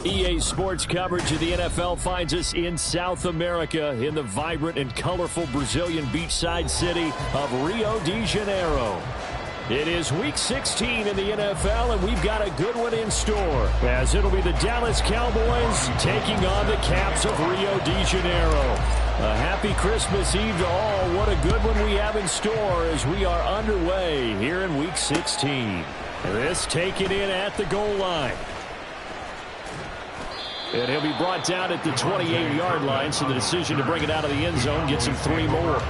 EA Sports coverage of the NFL finds us in South America in the vibrant and colorful Brazilian beachside city of Rio de Janeiro. It is Week 16 in the NFL, and we've got a good one in store, as it'll be the Dallas Cowboys taking on the Caps of Rio de Janeiro. A happy Christmas Eve to all. What a good one we have in store as we are underway here in Week 16. This taken in at the goal line. And he'll be brought down at the 28-yard line, so the decision to bring it out of the end zone gets him 3 more.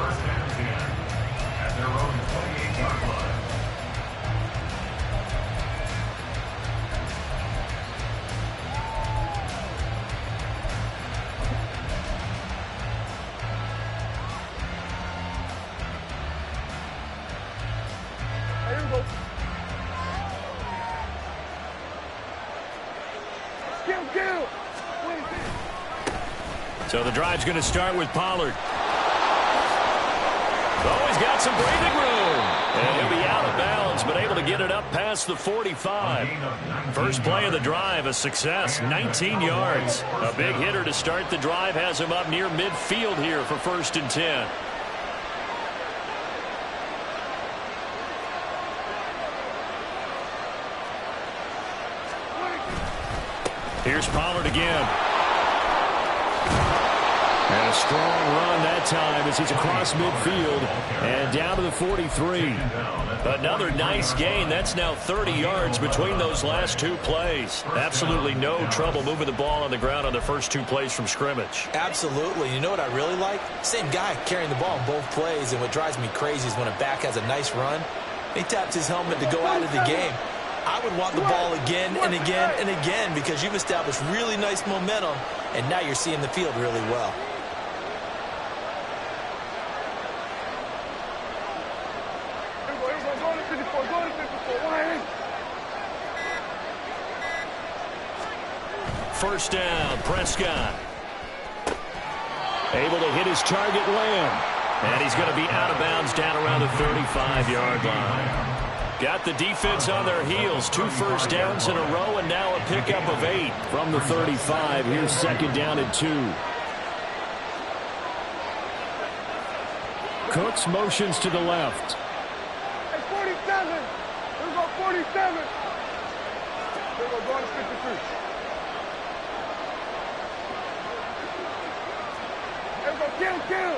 So the drive's going to start with Pollard. Oh, he's got some breathing room. And he'll be out of bounds, but able to get it up past the 45. First play of the drive, a success, 19 yards. A big hitter to start the drive has him up near midfield here for 1st and 10. Here's Pollard again. And a strong run that time as he's across midfield and down to the 43. Another nice gain. That's now 30 yards between those last 2 plays. Absolutely no trouble moving the ball on the ground on the first 2 plays from scrimmage. Absolutely. You know what I really like? Same guy carrying the ball in both plays, and what drives me crazy is when a back has a nice run, he taps his helmet to go out of the game. I would want the ball again and again and again because you've established really nice momentum, and now you're seeing the field really well. First down, Prescott. Able to hit his target, Lamb. And he's going to be out of bounds down around the 35-yard line. Got the defense on their heels. 2 first downs in a row, and now a pickup of 8 from the 35. Here's 2nd down and 2. Cooks motions to the left. Hey, 47. Let's go 47. Let's go going to 53. Let's go kill.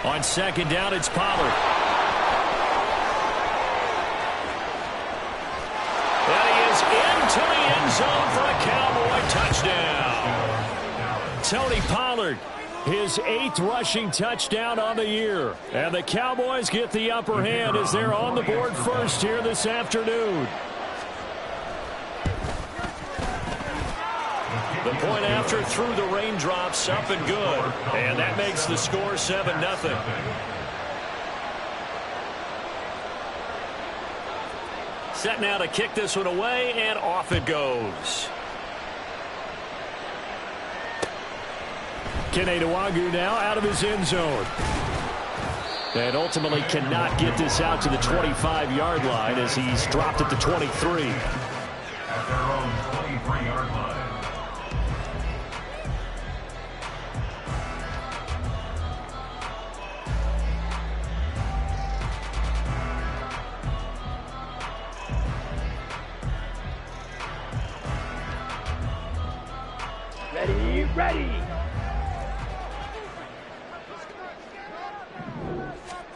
On 2nd down, it's Pollard. And he is into the end zone for a Cowboy touchdown. Tony Pollard, his 8th rushing touchdown on the year. And the Cowboys get the upper hand as they're on the board first here this afternoon. The point after through the raindrops, up and good. And that makes the score 7-0. Set now to kick this one away, and off it goes. Kene Nwangwu now out of his end zone. And ultimately cannot get this out to the 25-yard line as he's dropped at the 23. At their own 23-yard line.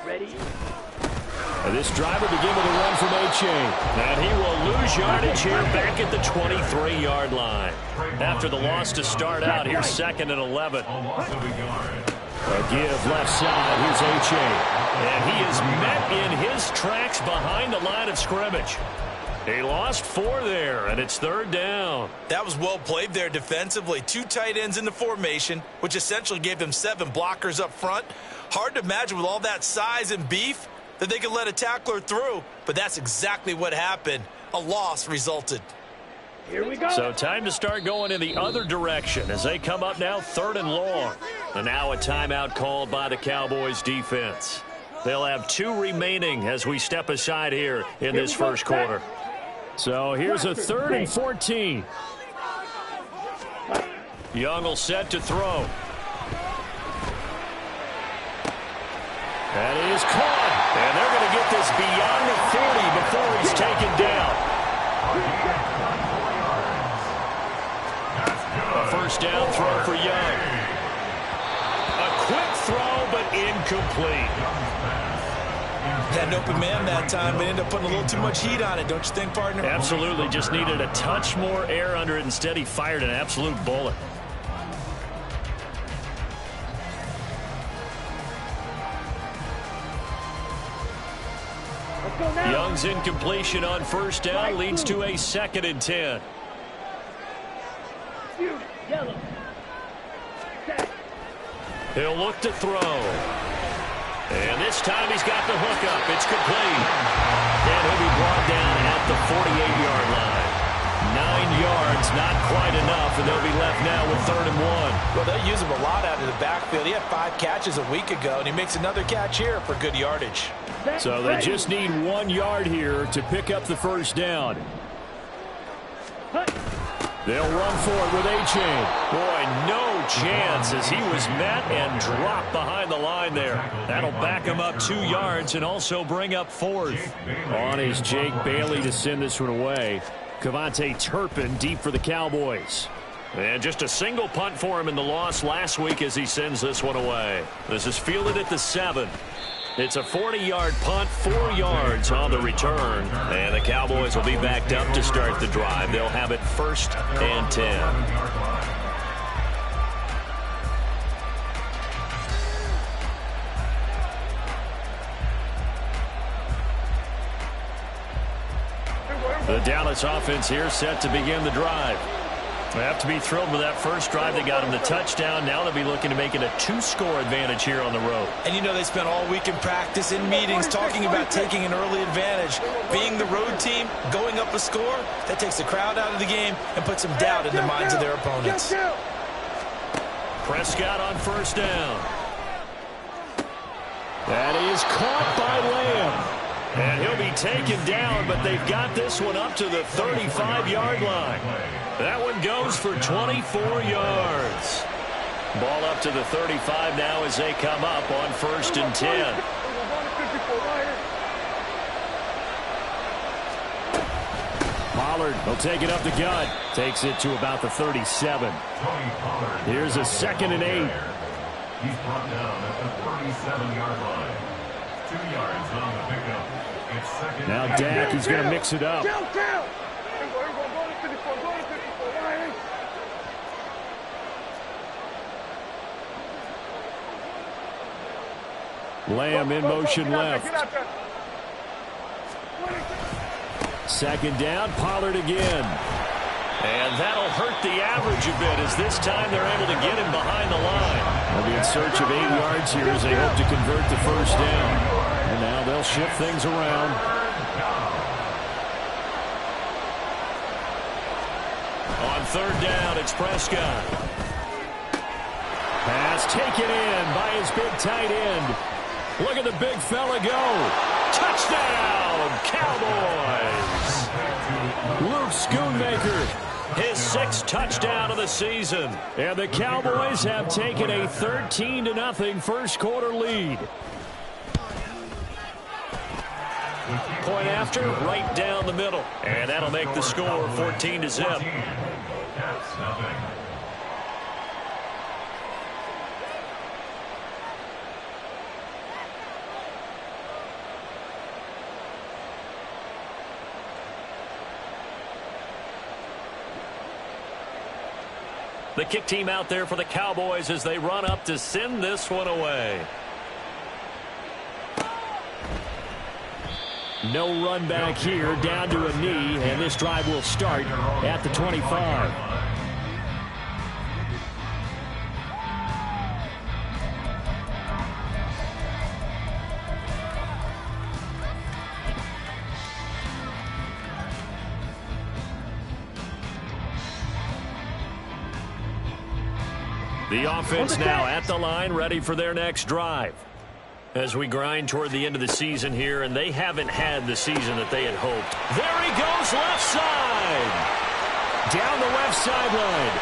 Ready. This drive will begin with a run from A-Chain. And he will lose yardage here back at the 23-yard line. After the loss to start out, here's 2nd and 11. A give left side. Here's A-Chain. And he is met in his tracks behind the line of scrimmage. He lost 4 there, and it's 3rd down. That was well played there defensively. 2 tight ends in the formation, which essentially gave them 7 blockers up front. Hard to imagine with all that size and beef that they could let a tackler through, but that's exactly what happened. A loss resulted. Here we go. So time to start going in the other direction as they come up now 3rd and long. And now a timeout called by the Cowboys defense. They'll have 2 remaining as we step aside here in this first quarter. So here's a 3rd and 14. Young will set to throw. That is caught. And they're going to get this beyond the 40 before he's taken down. A first down throw for Young. A quick throw, but incomplete. Had an open man that time, but ended up putting a little too much heat on it, don't you think, partner? Absolutely. Just needed a touch more air under it. Instead, he fired an absolute bullet. Young's incompletion on first down leads to a 2nd and 10. He'll look to throw. And this time he's got the hook up. It's complete. And he'll be brought down at the 48-yard line. 9 yards, not quite enough, and they'll be left now with 3rd and 1. Well, they'll use him a lot out of the backfield. He had 5 catches a week ago, and he makes another catch here for good yardage. So they just need 1 yard here to pick up the first down. They'll run for it with A-Chain. Boy, no chance as he was met and dropped behind the line there. That'll back him up 2 yards and also bring up 4th. On is Jake Bailey to send this one away. Kevontae Turpin deep for the Cowboys. And just a single punt for him in the loss last week as he sends this one away. This is fielded at the 7. It's a 40-yard punt, 4 yards on the return. And the Cowboys will be backed up to start the drive. They'll have it 1st and 10. The Dallas offense here set to begin the drive. They have to be thrilled with that first drive. They got him the touchdown. Now they'll be looking to make it a 2-score advantage here on the road. And you know they spent all week in practice, in meetings, talking about taking an early advantage. Being the road team, going up a score, that takes the crowd out of the game and puts some doubt in the minds of their opponents. Prescott on first down. That is caught by Lamb. And he'll be taken down, but they've got this one up to the 35-yard line. That one goes for 24 yards. Ball up to the 35 now as they come up on 1st and 10. Pollard will take it up the gut. Takes it to about the 37. Here's a 2nd and 8. He's brought down at the 37-yard line. 2 yards on the pickup. It's 2nd. Now Dak, he's going to mix it up. Lamb in motion left. 2nd down, Pollard again. And that'll hurt the average a bit as this time they're able to get him behind the line. They'll be in search of 8 yards here as they hope to convert the first down. And now they'll shift things around. On 3rd down, it's Prescott. Pass taken in by his big tight end. Look at the big fella go. Touchdown, Cowboys. Luke Schoonmaker, his 6th touchdown of the season. And the Cowboys have taken a 13-0 first quarter lead. Point after, right down the middle. And that'll make the score 14-0. The kick team out there for the Cowboys as they run up to send this one away. No run back here, down to a knee, and this drive will start at the 25. The offense now at the line, ready for their next drive. As we grind toward the end of the season here, and they haven't had the season that they had hoped. There he goes, left side. Down the left sideline.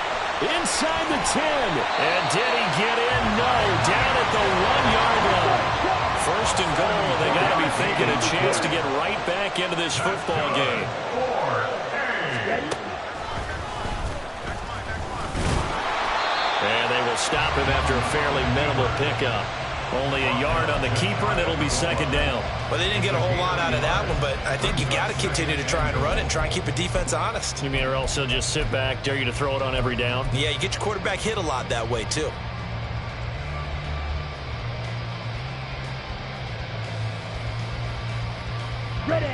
Inside the 10. And did he get in? No. Down at the 1-yard line. First and goal. They got to be thinking a chance to get right back into this football game. And they will stop him after a fairly minimal pickup. Only a yard on the keeper, and it'll be second down. Well, they didn't get a whole lot out of that one, but I think you got to continue to try and run it and try and keep the defense honest. You mean or else he'll just sit back, dare you to throw it on every down? Yeah, you get your quarterback hit a lot that way, too. Ready.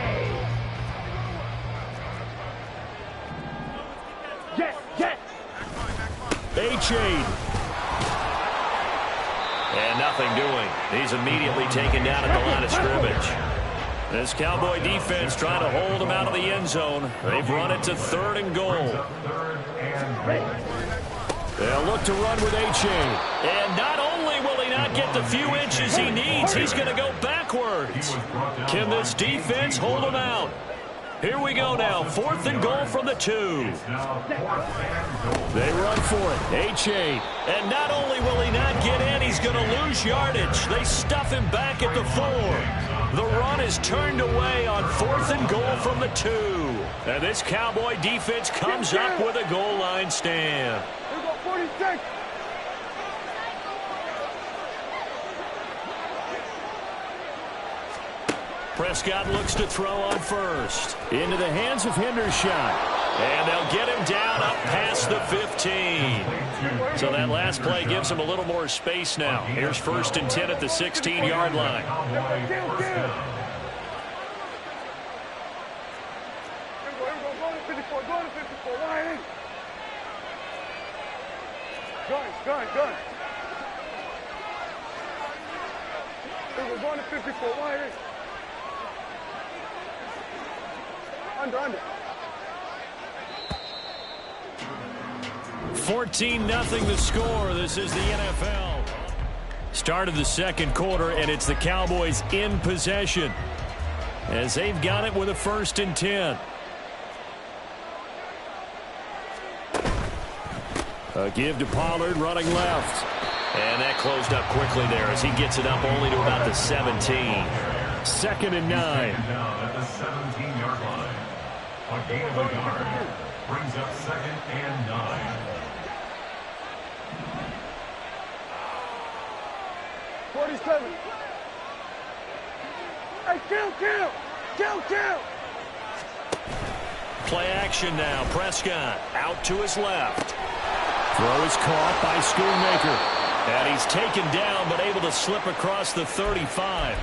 Get. H-8. And nothing doing. He's immediately taken down at the line of scrimmage. This Cowboy defense trying to hold him out of the end zone. They've run it to 3rd and goal. They'll look to run with H-8. And not only will he not get the few inches he needs, he's going to go backwards. Can this defense hold him out? Here we go now. 4th and goal from the 2. They run for it. H-8. And not only will he not get in, he's going to lose yardage. They stuff him back at the 4. The run is turned away on 4th and goal from the 2. And this Cowboy defense comes up with a goal line stand. Here we go, 46. Prescott looks to throw on first. Into the hands of Hendershot. And they'll get him down up past the 15. So that last play gives him a little more space now. Here's 1st and 10 at the 16-yard line. Go to 54, wide in. Gun. We're going to 54, wide in. Under. 14-0 the score. This is the NFL. Start of the second quarter, and it's the Cowboys in possession as they've got it with a 1st and 10. A give to Pollard running left. And that closed up quickly there as he gets it up only to about the 17. 2nd and 9. At the 17-yard line. A gain of a yard brings up 2nd and 9. Hey, kill! Play action now. Prescott out to his left. Throw is caught by Schoonmaker. And he's taken down but able to slip across the 35.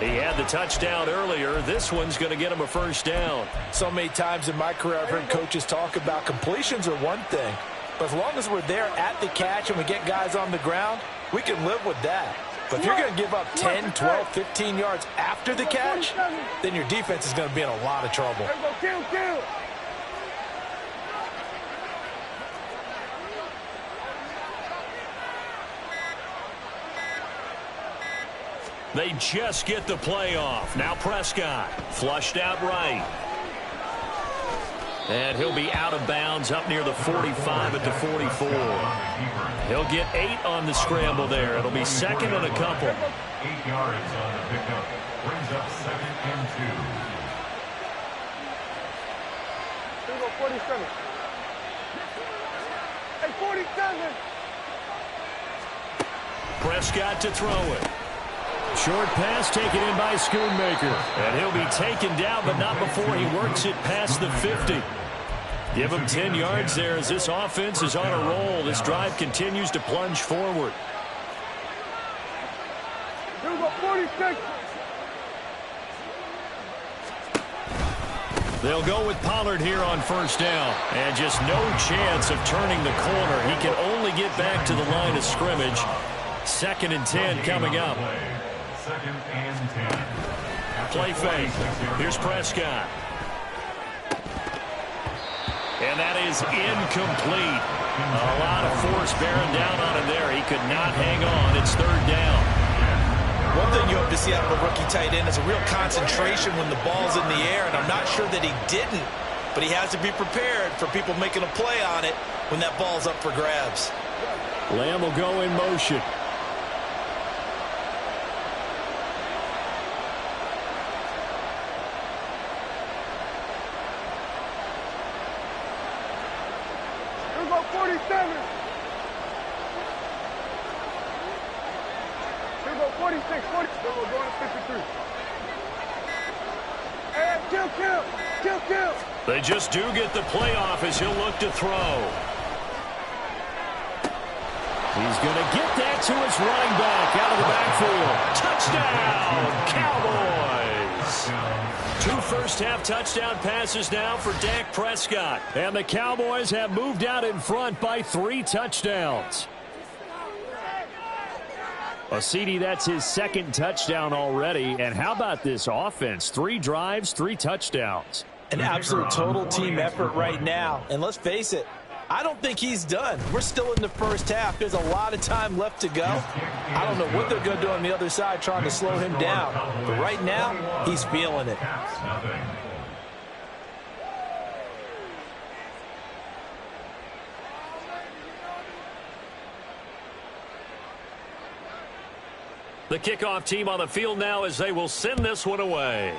He had the touchdown earlier. This one's going to get him a 1st down. So many times in my career I've heard coaches talk about completions are one thing, but as long as we're there at the catch and we get guys on the ground, we can live with that. But if you're going to give up 10, 12, 15 yards after the catch, then your defense is going to be in a lot of trouble. Kill! They just get the play off. Now Prescott flushed out right. And he'll be out of bounds up near the 45 at the 44. He'll get 8 on the scramble there. It'll be 2nd and a couple. 8 yards on the pickup. Brings up 2nd and 2. Here we go, 47. Hey, 47! Prescott to throw it. Short pass taken in by Schoonmaker. And he'll be taken down, but not before he works it past the 50. Give him 10 yards there as this offense is on a roll. This drive continues to plunge forward. Here we go, 46. They'll go with Pollard here on 1st down. And just no chance of turning the corner. He can only get back to the line of scrimmage. 2nd and 10 coming up. 2nd and 10. Play fake. Here's Prescott. And that is incomplete. A lot of force bearing down on him there. He could not hang on. It's 3rd down. One thing you hope to see out of a rookie tight end is a real concentration when the ball's in the air, and I'm not sure that he didn't, but he has to be prepared for people making a play on it when that ball's up for grabs. Lamb will go in motion. Here we go, 47. Here we go, 46, 40. Here we go, going to 53. And kill. They just do get the playoff as he'll look to throw. He's going to get that to his running back out of the backfield. Touchdown, Cowboys. 2 first-half touchdown passes now for Dak Prescott. And the Cowboys have moved out in front by 3 touchdowns. Well, CD, that's his 2nd touchdown already. And how about this offense? 3 drives, 3 touchdowns. An absolute total team effort right now. And let's face it, I don't think he's done. We're still in the first half. There's a lot of time left to go. I don't know what they're going to do on the other side trying to slow him down. But right now, he's feeling it. The kickoff team on the field now as they will send this one away.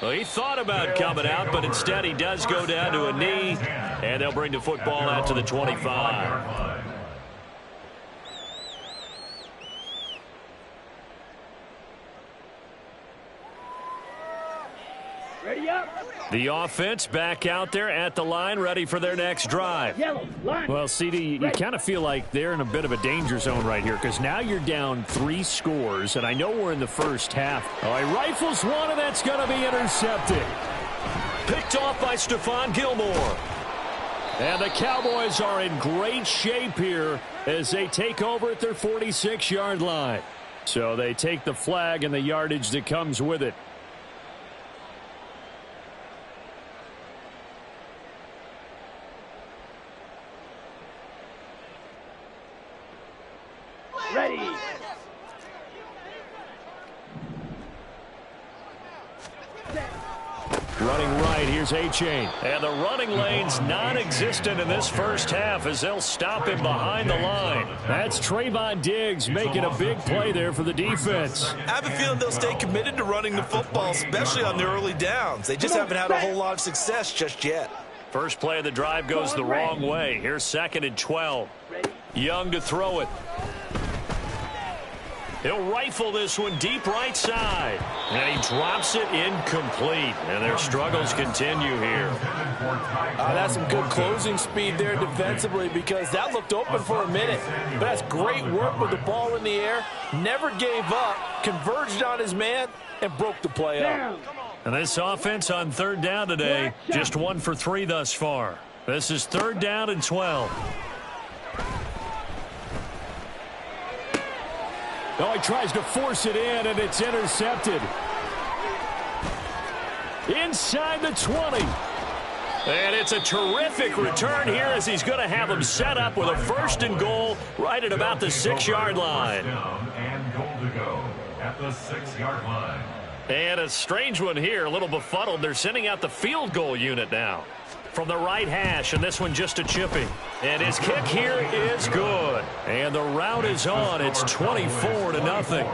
Well, he thought about coming out, but instead he does go down to a knee, and they'll bring the football out to the 25. Ready up. The offense back out there at the line, ready for their next drive. Well, CD, you kind of feel like they're in a bit of a danger zone right here because now you're down 3 scores, and I know we're in the first half. Oh, he rifles one, and that's going to be intercepted. Picked off by Stephon Gilmore. And the Cowboys are in great shape here as they take over at their 46-yard line. So they take the flag and the yardage that comes with it. Ready. Running right, here's A-Chain. And the running lane's non-existent in this first half as they'll stop him behind the line. That's Trayvon Diggs making a big play there for the defense. I have a feeling they'll stay committed to running the football, especially on the early downs. They just haven't had a whole lot of success just yet. First play of the drive goes the wrong way. Here's 2nd and 12. Young to throw it. He'll rifle this one deep right side. And he drops it incomplete. And their struggles continue here. That's some good closing speed there defensively because that looked open for a minute. But that's great work with the ball in the air. Never gave up, converged on his man, and broke the play up. And this offense on 3rd down today, just 1 for 3 thus far. This is 3rd down and 12. Oh, he tries to force it in, and it's intercepted. Inside the 20. And it's a terrific return here as he's going to have him set up with a 1st and goal right at about the 6-yard line. And goal to go at the 6-yard line. And a strange one here, a little befuddled. They're sending out the field goal unit now. From the right hash, and this one just a chipping. And his kick here is good. And the route is on. It's 24-0.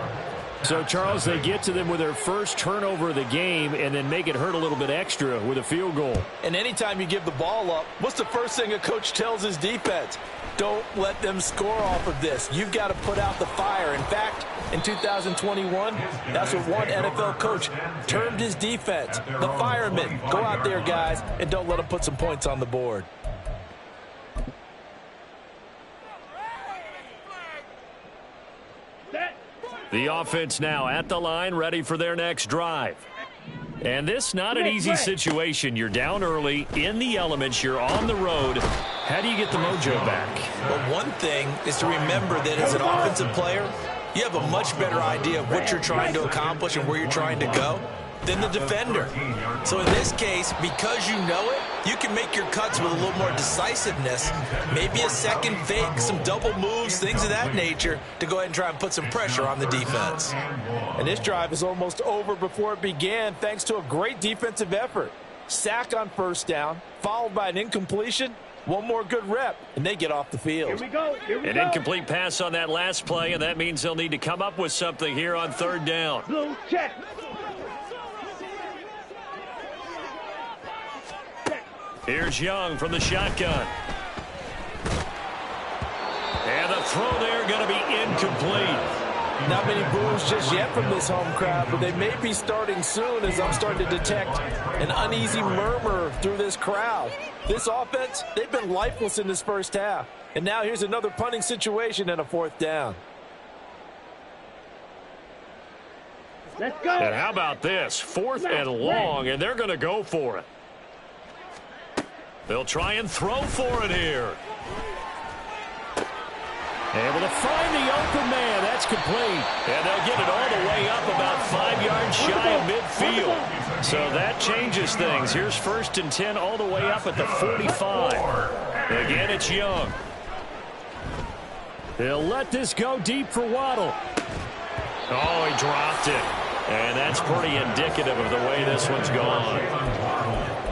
So, Charles, they get to them with their first turnover of the game and then make it hurt a little bit extra with a field goal. And anytime you give the ball up, what's the first thing a coach tells his defense? Don't let them score off of this. You've got to put out the fire. In fact, in 2021, that's what one NFL coach termed his defense. The firemen. Go out there, guys, and don't let them put some points on the board. The offense now at the line, ready for their next drive. And this not an easy situation. You're down early, in the elements, you're on the road. How do you get the mojo back? Well, one thing is to remember that as an offensive player, you have a much better idea of what you're trying to accomplish and where you're trying to go. than the defender. So in this case, because you know it, you can make your cuts with a little more decisiveness, maybe a second fake, some double moves, things of that nature, to go ahead and try and put some pressure on the defense. And this drive is almost over before it began thanks to a great defensive effort. Sack on first down, followed by an incompletion. One more good rep, and they get off the field. Here we go. An incomplete pass on that last play, and that means they'll need to come up with something here on third down. Blue, check. Here's Young from the shotgun. And the throw there going to be incomplete. Not many boos just yet from this home crowd, but they may be starting soon as I'm starting to detect an uneasy murmur through this crowd. This offense, they've been lifeless in this first half. And now here's another punting situation and a fourth down. Let's go. And how about this? Fourth and long, and they're going to go for it. They'll try and throw for it here. Able to find the open man. That's complete. And they'll get it all the way up about 5 yards shy of midfield. So that changes things. Here's first and 10 all the way up at the 45. Again, it's Young. They'll let this go deep for Waddle. Oh, he dropped it. And that's pretty indicative of the way this one's gone.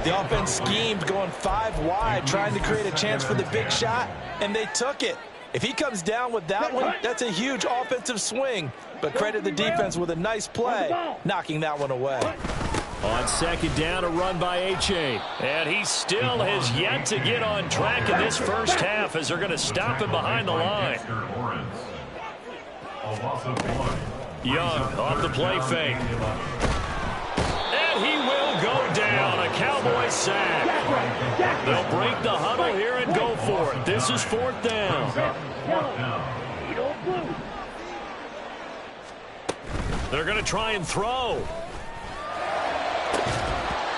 The offense schemed going 5 wide, trying to create a chance for the big shot, and they took it. If he comes down with that one, that's a huge offensive swing. But credit the defense with a nice play, knocking that one away. On second down, a run by H.A. And he still has yet to get on track in this first half as they're going to stop him behind the line. Young off the play fake. And he will go down. A Cowboy sack. They'll break the huddle here and go for it. This is fourth down. They're going to try and throw.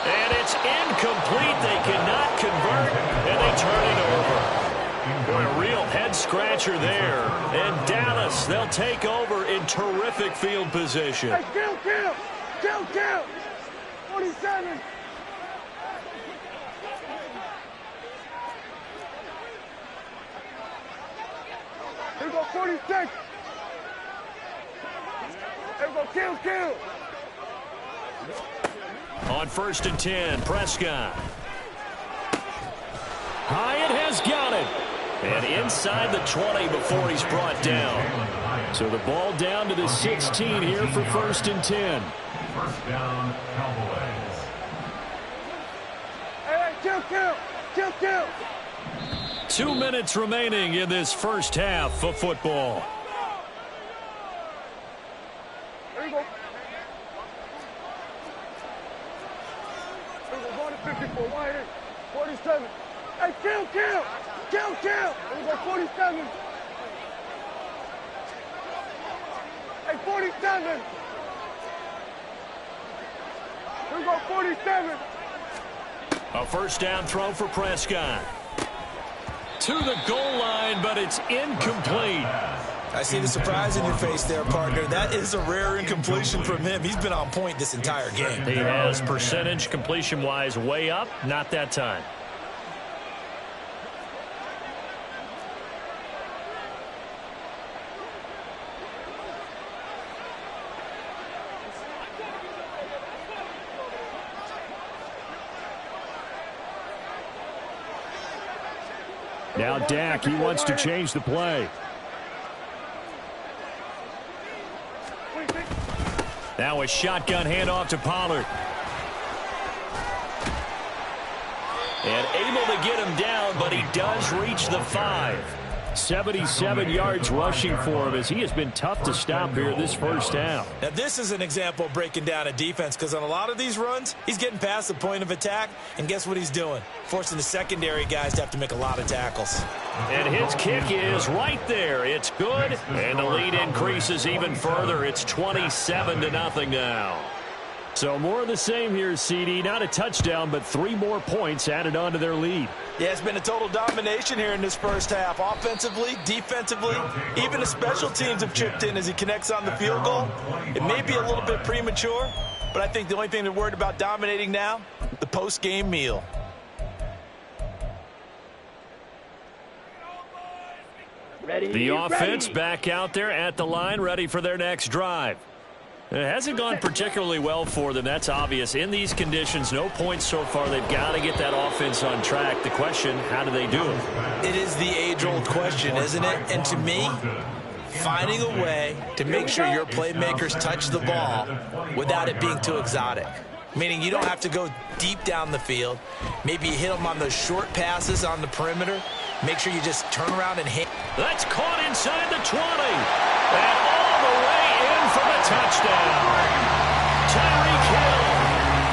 And it's incomplete. They cannot convert, and they turn it over. Boy, a real head-scratcher there. And Dallas, they'll take over in terrific field position. Hey, kill. 47. Here we go, 46. Here we go, kill. On first and 10, Prescott. Hyatt has got it. And inside the 20 before he's brought down. So the ball down to the 16 here for first and 10. First down, Cowboys. Hey, kill. 2 minutes remaining in this first half of football. Here we go. Going to 54, wide in. 47. Hey, kill. Here we go, 47. Hey, 47. Here we go, 47. A first down throw for Prescott. To the goal line, but it's incomplete. I see the surprise in your face there, partner. That is a rare incompletion from him. He's been on point this entire game. He has percentage completion-wise way up, not that time. Now Dak, he wants to change the play. Now a shotgun handoff to Pollard. And able to get him down, but he does reach the 5. 77 yards rushing for him as he has been tough to stop here this first half. Now this is an example of breaking down a defense, because on a lot of these runs, he's getting past the point of attack, and guess what he's doing? Forcing the secondary guys to have to make a lot of tackles. And his kick is right there. It's good, and the lead increases even further. It's 27-0 now. So more of the same here, CD. Not a touchdown, but 3 more points added on to their lead. Yeah, it's been a total domination here in this first half. Offensively, defensively, even the special teams have chipped in as he connects on the field goal. It may be a little bit premature, But I think the only thing they're worried about dominating now, the post-game meal. The offense back out there at the line, ready for their next drive. It hasn't gone particularly well for them. That's obvious. In these conditions, no points so far. They've got to get that offense on track. The question, how do they do it? It is the age-old question, isn't it? And to me, finding a way to make sure your playmakers touch the ball without it being too exotic. Meaning you don't have to go deep down the field. Maybe you hit them on those short passes on the perimeter. Make sure you just turn around and hit. That's caught inside the 20. And all the way in for the touchdown. Tyreek Hill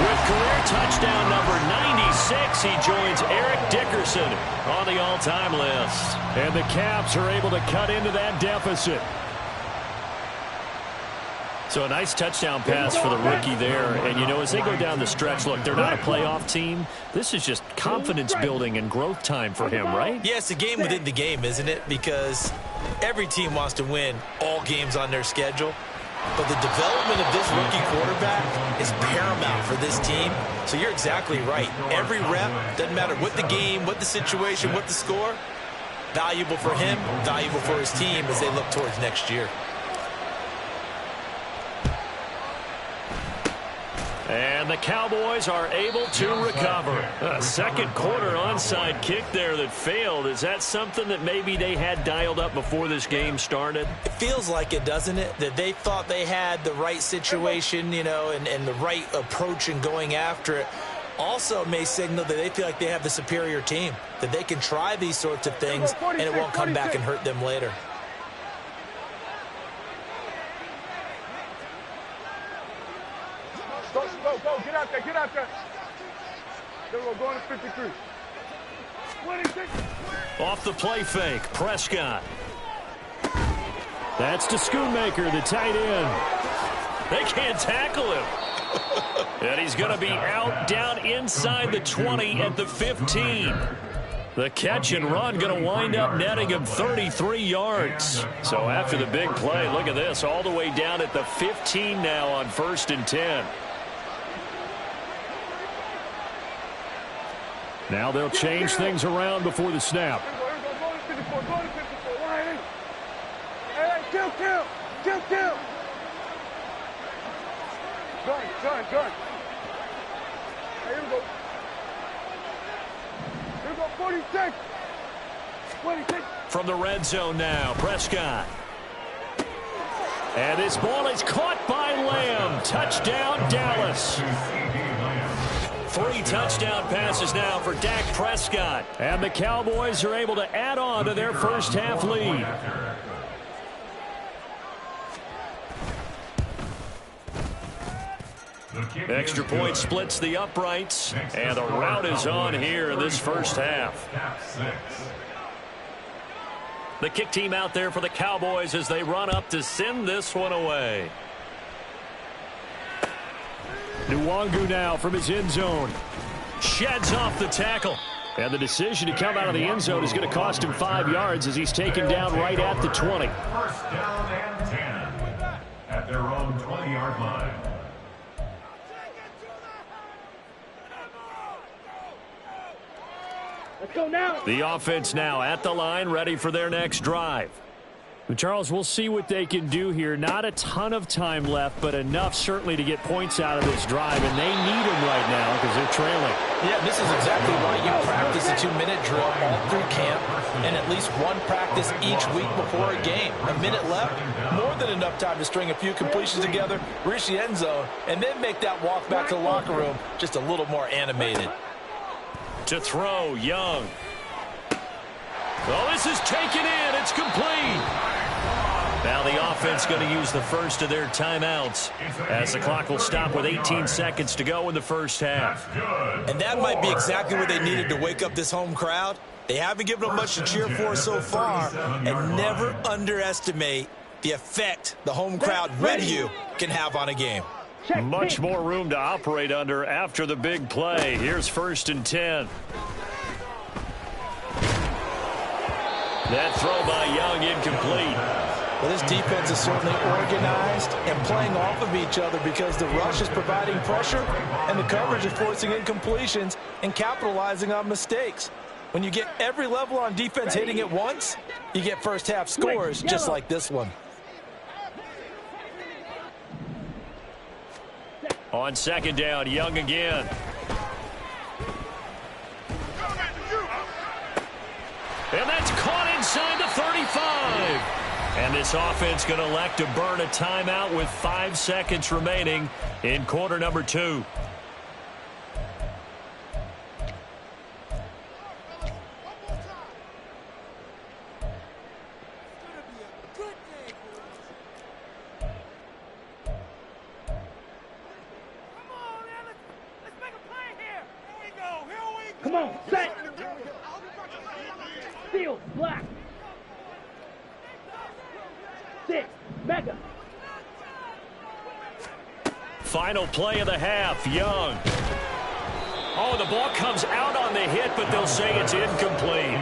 with career touchdown number 96. He joins Eric Dickerson on the all-time list. And the Cavs are able to cut into that deficit. So a nice touchdown pass for the rookie there. And, you know, as they go down the stretch, look, they're not a playoff team. This is just confidence building and growth time for him, right? Yeah, it's a game within the game, isn't it? Because every team wants to win all games on their schedule. But the development of this rookie quarterback is paramount for this team. So you're exactly right. Every rep, doesn't matter what the game, what the situation, what the score, valuable for him, valuable for his team as they look towards next year. And the Cowboys are able to recover. A second quarter onside kick there that failed. Is that something that maybe they had dialed up before this game started? It feels like it, doesn't it? That they thought they had the right situation, you know, and the right approach in going after it. Also may signal that they feel like they have the superior team, that they can try these sorts of things and it won't come back and hurt them later. Go, get out there. There we go, going to 53. 26. Off the play fake, Prescott. That's to Schoonmaker, the tight end. They can't tackle him. And he's going to be out down inside the 20 at the 15. The catch and run going to wind up netting him 33 yards. So after the big play, look at this, all the way down at the 15 now on 1st and 10. Now they'll change things around before the snap. Go to 54. Hey, kill. Gun. Hey, here we go. Here we go, 46. 26. From the red zone now, Prescott. And this ball is caught by Lamb. Touchdown, Dallas. 3 touchdown passes now for Dak Prescott. And the Cowboys are able to add on to their first half lead. Extra point splits the uprights. And the route is on here in this first half. The kick team out there for the Cowboys as they run up to send this one away. Nwangu now from his end zone. Sheds off the tackle. And the decision to come out of the end zone is going to cost him 5 yards as he's taken down right at the 20. First down and 10 at their own 20-yard line. Let's go now. The offense now at the line, ready for their next drive. Charles, we'll see what they can do here. Not a ton of time left, but enough certainly to get points out of this drive, and they need them right now because they're trailing. Yeah, this is exactly why you practice a 2-minute drill all through camp and at least one practice each week before a game. A minute left, more than enough time to string a few completions together, reach the end zone, and then make that walk back to the locker room just a little more animated. To throw, Young. Oh, this is taken in. It's complete. Now the offense going to use the first of their timeouts as the clock will stop with 18 seconds to go in the first half. And that might be exactly what they needed to wake up this home crowd. They haven't given them much to cheer for so far, and never underestimate the effect the home crowd with you can have on a game. Much more room to operate under after the big play. Here's 1st and 10. That throw by Young incomplete. Well, this defense is certainly organized and playing off of each other because the rush is providing pressure and the coverage is forcing incompletions and capitalizing on mistakes. When you get every level on defense hitting at once, you get first half scores just like this one. On second down, Young again. And that's caught inside the 35. And this offense going to elect to burn a timeout with 5 seconds remaining in quarter number 2. Come on, set. Field, black. Six, mega. Final play of the half, Young. Oh, the ball comes out on the hit, but they'll say it's incomplete.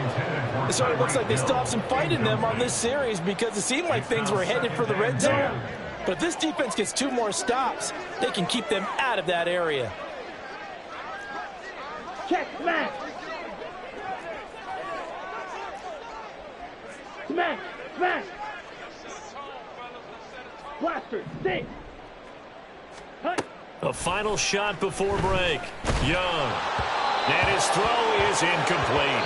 It sort of looks like they still have some fight in them on this series because it seemed like things were headed for the red zone. But if this defense gets 2 more stops, they can keep them out of that area. Check, smash. Smash, smash. Blaster, 6. Hut. A final shot before break. Young. And his throw is incomplete.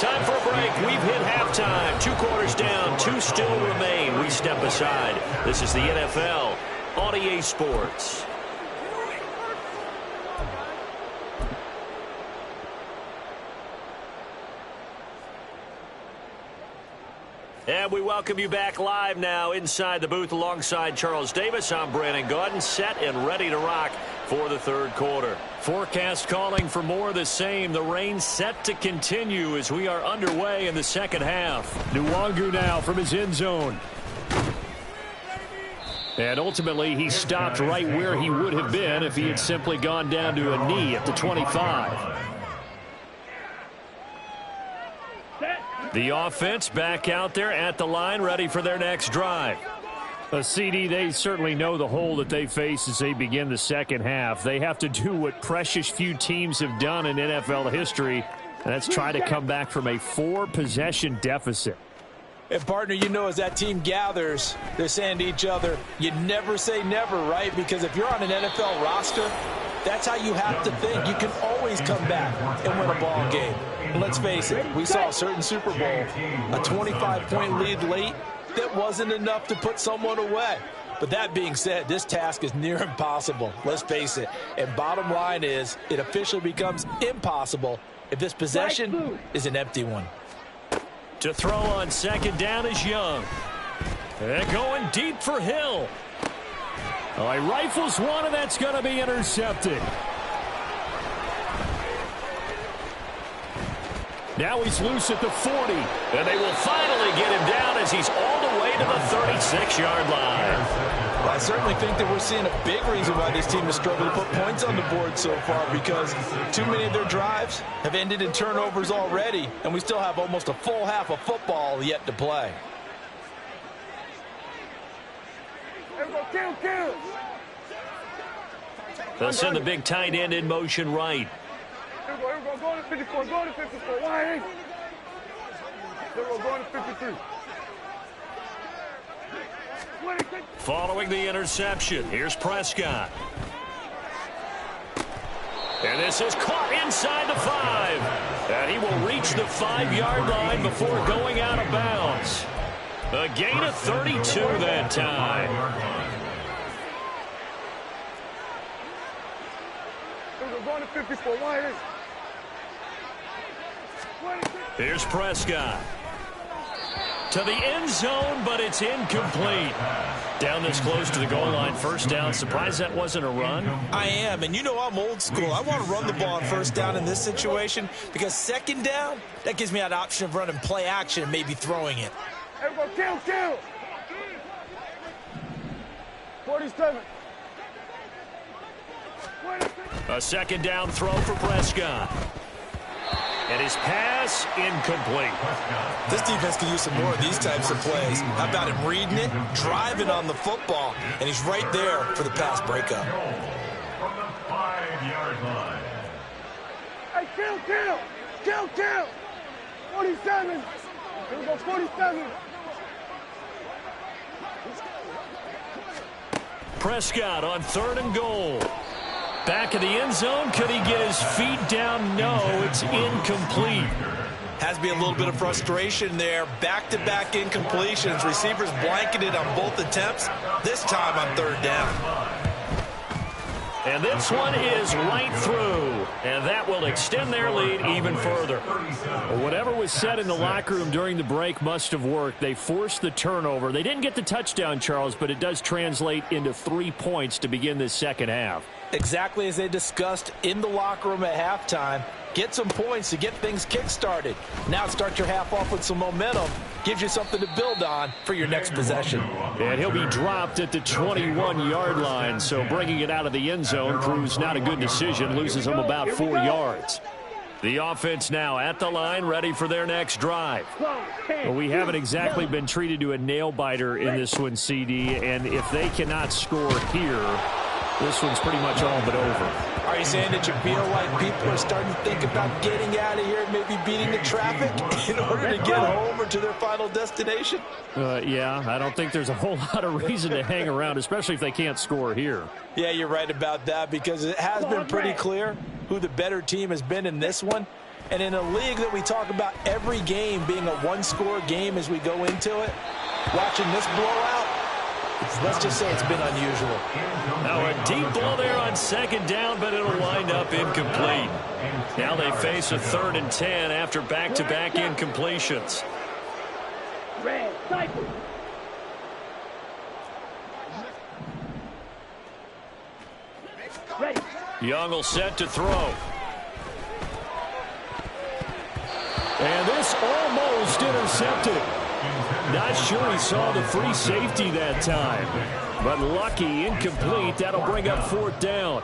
Time for a break. We've hit halftime. 2 quarters down. 2 still remain. We step aside. This is the NFL on EA Sports. And we welcome you back live now inside the booth alongside Charles Davis. I'm Brandon Gaudin, set and ready to rock for the third quarter. Forecast calling for more of the same. The rain set to continue as we are underway in the second half. Nwangu now from his end zone. And ultimately, he stopped right where he would have been if he had simply gone down to a knee at the 25. The offense back out there at the line, ready for their next drive. CD, they certainly know the hole that they face as they begin the second half. They have to do what precious few teams have done in NFL history, and that's try to come back from a 4-possession deficit. And, partner, you know as that team gathers, they're saying to each other, you never say never, right? Because if you're on an NFL roster, that's how you have to think. You can always come back and win a ball game. Let's face it, we saw a certain Super Bowl, a 25-point lead late that wasn't enough to put someone away. But that being said, this task is near impossible. Let's face it. And bottom line is, it officially becomes impossible if this possession is an empty one. To throw on second down is Young. And going deep for Hill. Oh, he rifles one, and that's going to be intercepted. Now he's loose at the 40, and they will finally get him down as he's all the way to the 36-yard line. Well, I certainly think that we're seeing a big reason why this team has struggled to put points on the board so far, because too many of their drives have ended in turnovers already, and we still have almost a full half of football yet to play. They'll send the big tight end in motion right. Here we go, go to 54, go to 54, wide eight. Here we go to 53. Following the interception, here's Prescott. And this is caught inside the 5. And he will reach the 5-yard line before going out of bounds. A gain of 32 that time. Here we go, going to 54, wide eight. Here's Prescott. To the end zone, but it's incomplete. Down this close to the goal line, first down. Surprised that wasn't a run? I am, and you know I'm old school. I want to run the ball on first down in this situation because second down, that gives me that option of running play action and maybe throwing it. Everybody kill. 47. A second down throw for Prescott. And his pass incomplete. This defense could use some more of these types of plays. How about him reading it, driving on the football, and he's right there for the pass breakup. From the 5-yard line. Hey, kill. 47. Here we go, 47. Prescott on 3rd and goal. Back of the end zone. Could he get his feet down? No, it's incomplete. Has to be a little bit of frustration there. Back-to-back incompletions. Receivers blanketed on both attempts, this time on 3rd down. And this one is right through. And that will extend their lead even further. Well, whatever was said in the locker room during the break must have worked. They forced the turnover. They didn't get the touchdown, Charles, but it does translate into 3 points to begin this second half. Exactly as they discussed in the locker room at halftime. Get some points to get things kick-started. Now start your half off with some momentum. Gives you something to build on for your next possession. And he'll be dropped at the 21-yard line, so bringing it out of the end zone proves not a good decision. Loses him about 4 yards. The offense now at the line, ready for their next drive. Well, we haven't exactly been treated to a nail-biter in this one, CD, and if they cannot score here, this one's pretty much all but over. Are you saying that you feel like people are starting to think about getting out of here, maybe beating the traffic in order to get home or to their final destination? Yeah, I don't think there's a whole lot of reason to hang around, especially if they can't score here. Yeah, you're right about that, because it has been pretty clear who the better team has been in this one. And in a league that we talk about every game being a one-score game as we go into it, watching this blowout, let's just say it's been unusual. Now a deep ball there on 2nd down, but it'll wind up incomplete. Now they face a 3rd and 10 after back-to-back incompletions. Red, cycle. Ready. Young will set to throw. And this almost intercepted. Not sure he saw the free safety that time. But lucky, incomplete. That'll bring up 4th down.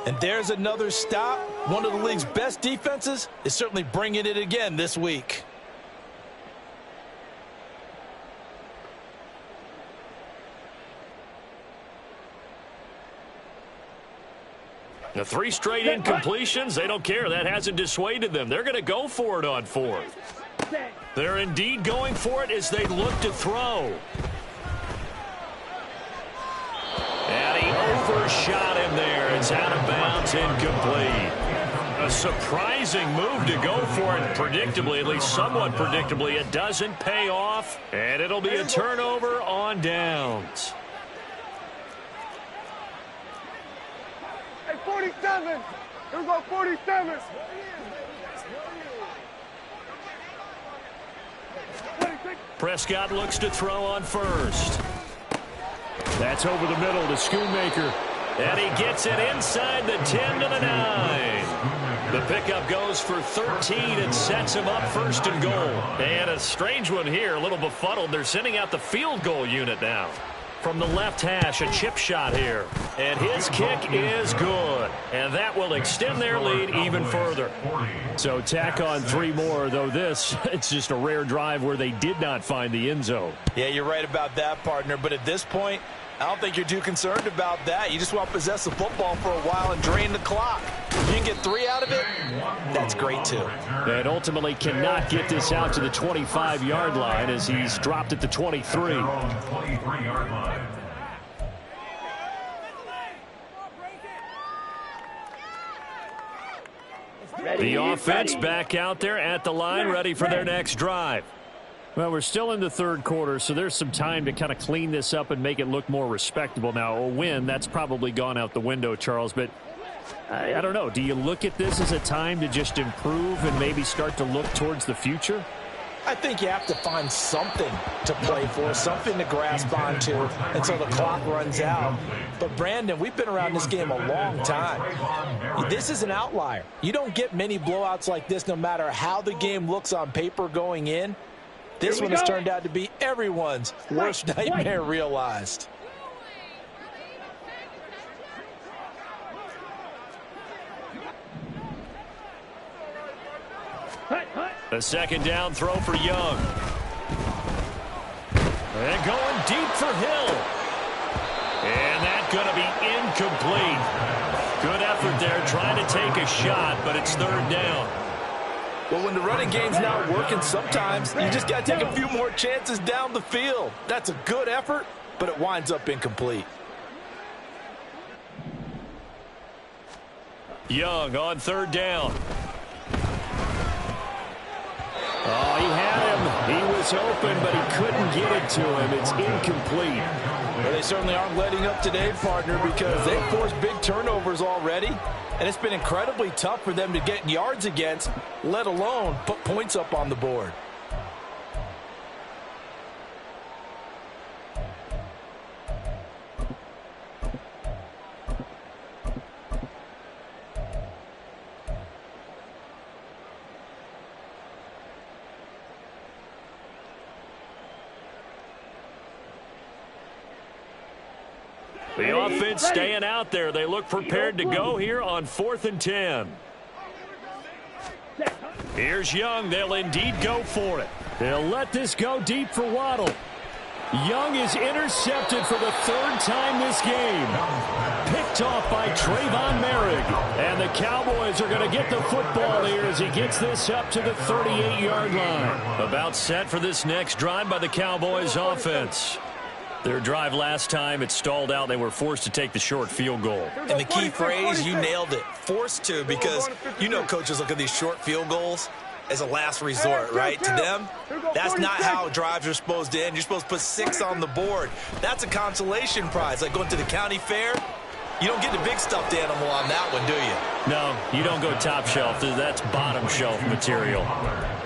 And there's another stop. One of the league's best defenses is certainly bringing it again this week. The 3 straight incompletions, they don't care. That hasn't dissuaded them. They're going to go for it on 4th. They're indeed going for it as they look to throw. And he overshot him there. It's out of bounds, incomplete. A surprising move to go for it. Predictably, at least somewhat predictably, it doesn't pay off. And it'll be a turnover on downs. Hey, 47. Here we go, 47. Prescott looks to throw on 1st. That's over the middle to Schoonmaker. And he gets it inside the 10 to the 9. The pickup goes for 13 and sets him up 1st and goal. And a strange one here, a little befuddled. They're sending out the field goal unit now. From the left hash, a chip shot here. And his kick is good. And that will extend their lead even further. So tack on 3 more, though this, it's just a rare drive where they did not find the end zone. Yeah, you're right about that, partner. But at this point, I don't think you're too concerned about that. You just want to possess the football for a while and drain the clock. If you can get 3 out of it, that's great, too. And ultimately cannot get this out to the 25-yard line as he's dropped at the 23. The offense back out there at the line, ready for their next drive. Well, we're still in the 3rd quarter, so there's some time to kind of clean this up and make it look more respectable. Now, a win, that's probably gone out the window, Charles, but I don't know. Do you look at this as a time to just improve and maybe start to look towards the future? I think you have to find something to play for, something to grasp onto until the clock runs out. But, Brandon, we've been around this game a long time. This is an outlier. You don't get many blowouts like this no matter how the game looks on paper going in. This one has turned out to be everyone's worst nightmare realized. A second down throw for Young. And going deep for Hill. And that's going to be incomplete. Good effort there trying to take a shot, but it's third down. Well, when the running game's not working, sometimes you just got to take a few more chances down the field. That's a good effort, but it winds up incomplete. Young on third down. Oh, he had him. He was open, but he couldn't get it to him. It's incomplete. Well, they certainly aren't letting up today, partner, because they've forced big turnovers already, and it's been incredibly tough for them to get yards against, let alone put points up on the board. The offense staying out there. They look prepared to go here on 4th and 10. Here's Young. They'll indeed go for it. They'll let this go deep for Waddle. Young is intercepted for the third time this game. Picked off by Trayvon Merrick. And the Cowboys are going to get the football here as he gets this up to the 38-yard line. About set for this next drive by the Cowboys offense. Their drive last time, it stalled out. They were forced to take the short field goal. And the key phrase, you nailed it, forced to, because you know coaches look at these short field goals as a last resort, right? To them, that's not how drives are supposed to end. You're supposed to put 6 on the board. That's a consolation prize. Like going to the county fair, you don't get the big stuffed animal on that one, do you? No, you don't go top shelf. That's bottom shelf material.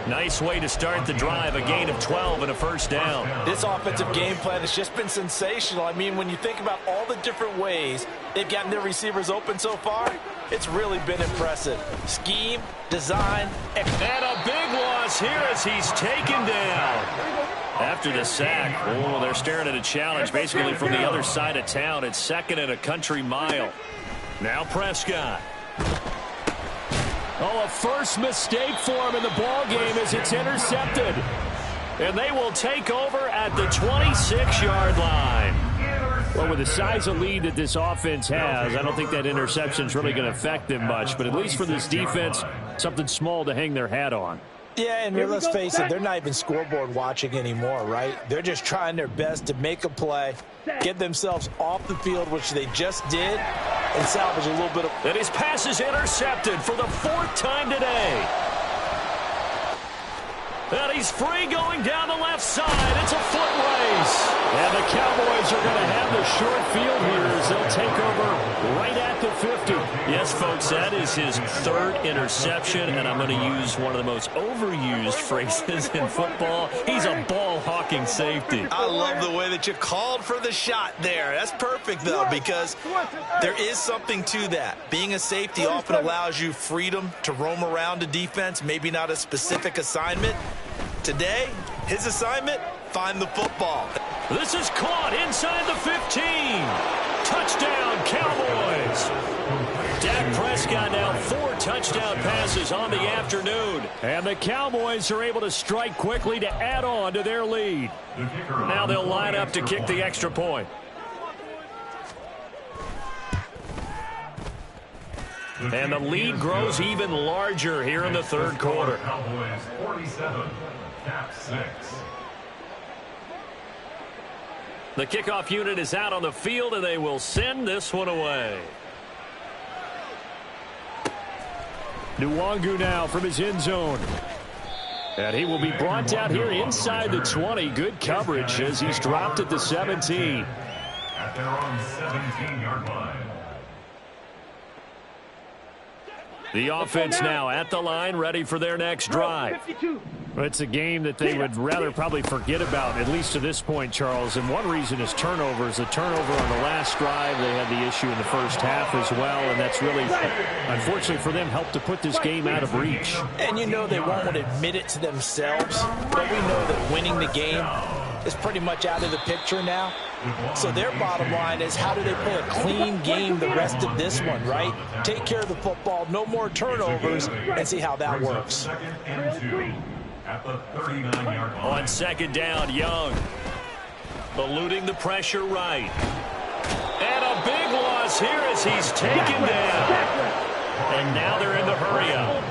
Nice way to start the drive, a gain of 12 and a first down. This offensive game plan has just been sensational. I mean, when you think about all the different ways they've gotten their receivers open so far, it's really been impressive. Scheme, design, and a big loss here as he's taken down. After the sack, oh, they're staring at a challenge basically from the other side of town. It's second and a country mile. Now Prescott. Oh, a first mistake for him in the ball game as it's intercepted. And they will take over at the 26-yard line. Well, with the size of lead that this offense has, I don't think that interception is really going to affect them much. But at least for this defense, something small to hang their hat on. Yeah, and let's face it, they're not even scoreboard watching anymore, right? They're just trying their best to make a play, get themselves off the field, which they just did, and salvage a little bit of... And his pass is intercepted for the 4th time today. And he's free going down the left side. It's a foot race. And the Cowboys are going to have the short field here as they'll take over right at the 50. Yes, folks, that is his 3rd interception, and I'm going to use one of the most overused phrases in football. He's a ball-hawking safety. I love the way that you called for the shot there. That's perfect, though, because there is something to that. Being a safety often allows you freedom to roam around a defense, maybe not a specific assignment. Today, his assignment, find the football. This is caught inside the 15. Touchdown, Cowboys. Dak Prescott now 4 touchdown passes on the afternoon. And the Cowboys are able to strike quickly to add on to their lead. Now they'll line up to kick the extra point. And the lead grows even larger here in the third quarter. Cowboys 47, Cap 6. The kickoff unit is out on the field, and they will send this one away. Nwangu now from his end zone. And he will be brought down here inside the 20. Good coverage as he's dropped at the 17. At their own 17-yard line. The offense now at the line, ready for their next drive. It's a game that they would rather probably forget about, at least to this point, Charles. And one reason is turnovers. The turnover on the last drive, they had the issue in the first half as well. And that's really, unfortunately for them, helped to put this game out of reach. And you know they won't admit it to themselves, but we know that winning the game is pretty much out of the picture now. So their bottom line is, how do they play a clean game the rest of this one, right? Take care of the football, no more turnovers, and see how that works. At the 39-yard line. On second down, Young. Eluding the pressure right. And a big loss here as he's taken down. And now they're in the hurry-up.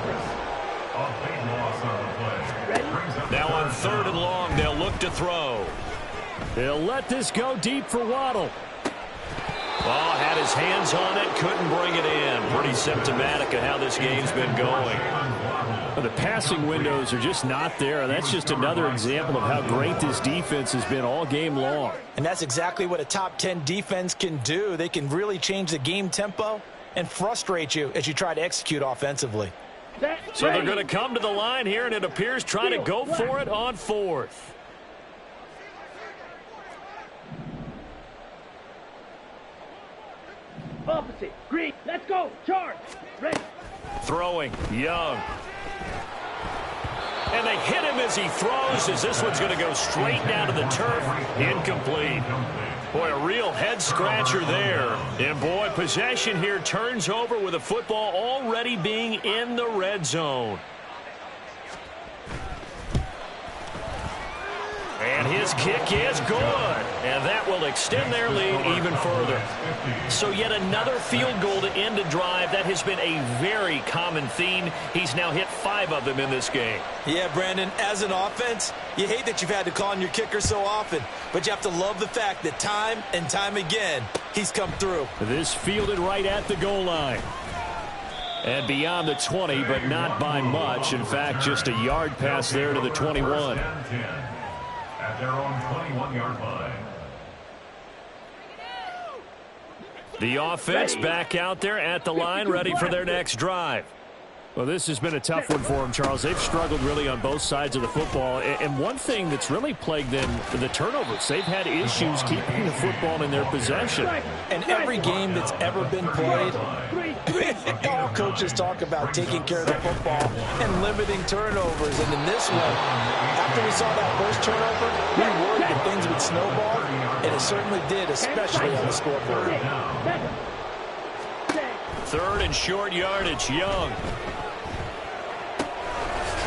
Now on third and long, they'll look to throw. They'll let this go deep for Waddle. Oh, had his hands on it, couldn't bring it in. Pretty symptomatic of how this game's been going. Well, the passing windows are just not there. That's just another example of how great this defense has been all game long. And that's exactly what a top 10 defense can do. They can really change the game tempo and frustrate you as you try to execute offensively. So they're going to come to the line here, and it appears trying to go for it on fourth. Opposite. Green. Let's go. Charge. Ready. Throwing. Young. And they hit him as he throws, as this one's going to go straight down to the turf. Incomplete. Boy, a real head-scratcher there. And, boy, possession here turns over with the football already being in the red zone. And his kick is good. And that will extend their lead even further. So yet another field goal to end a drive. That has been a very common theme. He's now hit 5 of them in this game. Yeah, Brandon, as an offense, you hate that you've had to call on your kicker so often. But you have to love the fact that time and time again, he's come through. This fielded right at the goal line. And beyond the 20, but not by much. In fact, just a yard pass there to the 21. At their own 21-yard line. The offense back out there at the line, ready for their next drive. Well, this has been a tough one for them, Charles. They've struggled really on both sides of the football. And one thing that's really plagued them, the turnovers. They've had issues keeping the football in their possession. And every game that's ever been played, all coaches talk about taking care of the football and limiting turnovers. And in this one, after we saw that first turnover, we worried that things would snowball, and it certainly did, especially on the scoreboard. Third and short yardage, Young.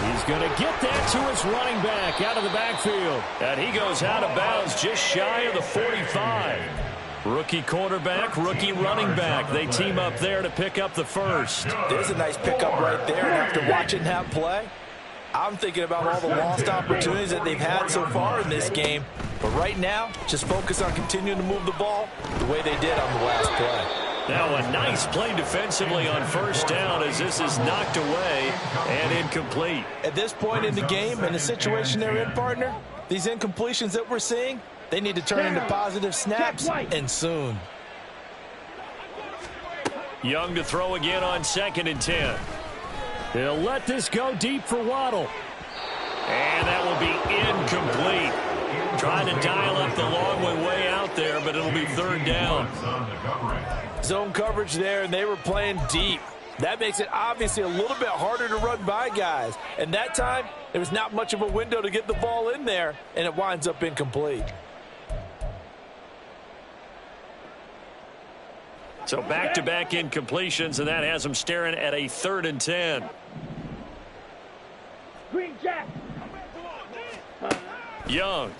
He's going to get that to his running back out of the backfield. And he goes out of bounds just shy of the 45. Rookie quarterback, rookie running back. They team up there to pick up the first. There's a nice pickup right there. And after watching that play, I'm thinking about all the lost opportunities that they've had so far in this game. But right now, just focus on continuing to move the ball the way they did on the last play. Now a nice play defensively on first down as this is knocked away and incomplete. At this point in the game and the situation they're in, partner, these incompletions that we're seeing, they need to turn into positive snaps, and soon. Young to throw again on 2nd and 10. He'll let this go deep for Waddle. And that will be incomplete. Trying to dial up the long way out there, but it'll be 3rd down. Zone coverage there, and they were playing deep. That makes it obviously a little bit harder to run by guys. And that time, there was not much of a window to get the ball in there, and it winds up incomplete. So back-to-back incompletions, and that has them staring at a 3rd and 10. Green Jack. Young.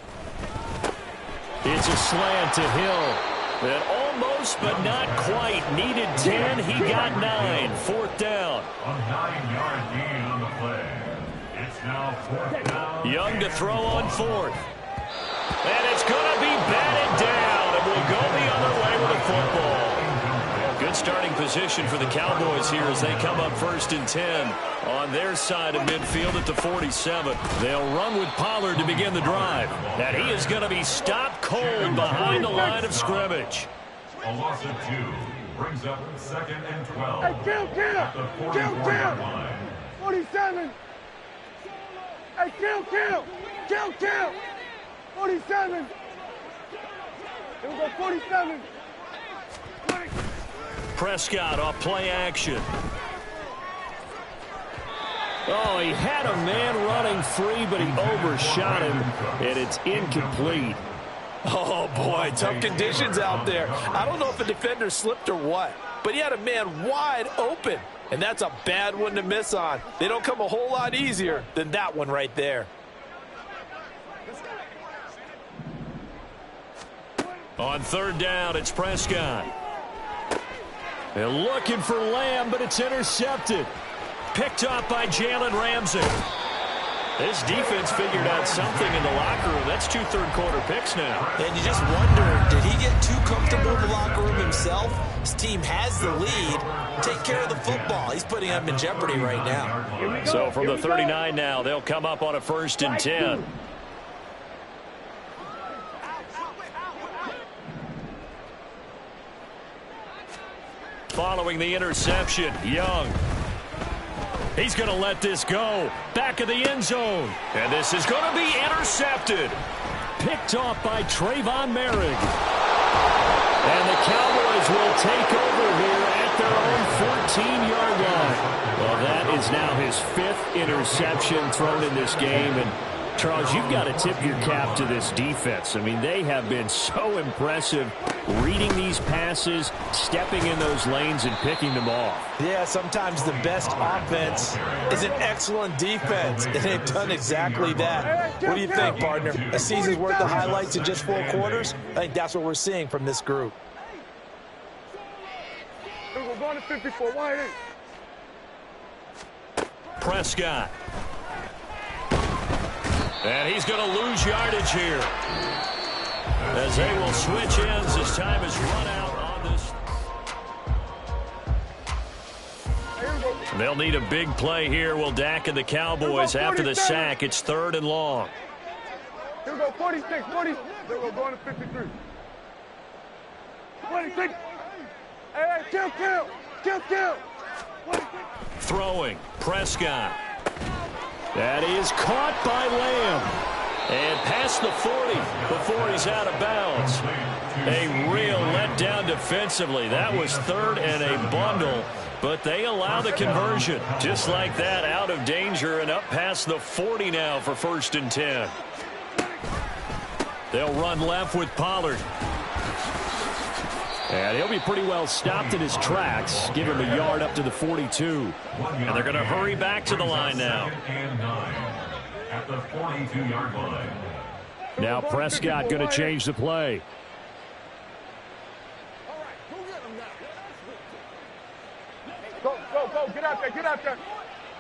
It's a slant to Hill. That almost, but not quite. Needed 10. He got 9. 4th down. A 9-yard gain on the play. It's now 4th down. Young to throw on 4th. And it's going to be batted down. And will go the other way with the football. Good starting position for the Cowboys here as they come up 1st and 10 on their side of midfield at the 47. They'll run with Pollard to begin the drive. And he is going to be stopped cold behind the line of scrimmage. A loss of 2 brings up 2nd and 12. Hey, kill! At the 44-yard line. 47. Hey, kill! 47. Here we go, 47. Prescott off play action. Oh, he had a man running free, but he overshot him, and it's incomplete. Oh, boy, tough conditions out there. I don't know if a defender slipped or what, but he had a man wide open, and that's a bad one to miss on. They don't come a whole lot easier than that one right there. On third down, it's Prescott. They're looking for Lamb, but it's intercepted. Picked up by Jalen Ramsey. This defense figured out something in the locker room. That's 2 third-quarter picks now. And you just wonder, did he get too comfortable in the locker room himself? His team has the lead. Take care of the football. He's putting them in jeopardy right now. So from the 39 now, they'll come up on a 1st and 10. Following the interception, Young. He's going to let this go. Back of the end zone. And this is going to be intercepted. Picked off by Trayvon Merrick. And the Cowboys will take over here at their own 14-yard line. Well, that is now his 5th interception thrown in this game. And Charles, you've got to tip your cap to this defense. I mean, they have been so impressive reading these passes, stepping in those lanes, and picking them off. Yeah, sometimes the best offense is an excellent defense, and they've done exactly that. What do you think, partner? A season's worth of highlights in just 4 quarters? I think that's what we're seeing from this group. We're going to 54. Why ain't? Prescott. And he's going to lose yardage here, as they will switch ends as time is run out on this. They'll need a big play here. Will Dak and the Cowboys after the sack. It's 3rd and long. Here we go, 46, 40. We're going to 53. 46. Hey, kill. 46. Throwing, Prescott. That is caught by Lamb. And past the 40 before he's out of bounds. A real letdown defensively. That was 3rd and a bundle, but they allow the conversion. Just like that, out of danger and up past the 40 now for 1st and 10. They'll run left with Pollard. And he'll be pretty well stopped in his tracks. Give him a yard up to the 42. And they're going to hurry back to the line now. At the 42-yard line. Now Prescott going to change the play. Go. Get out there.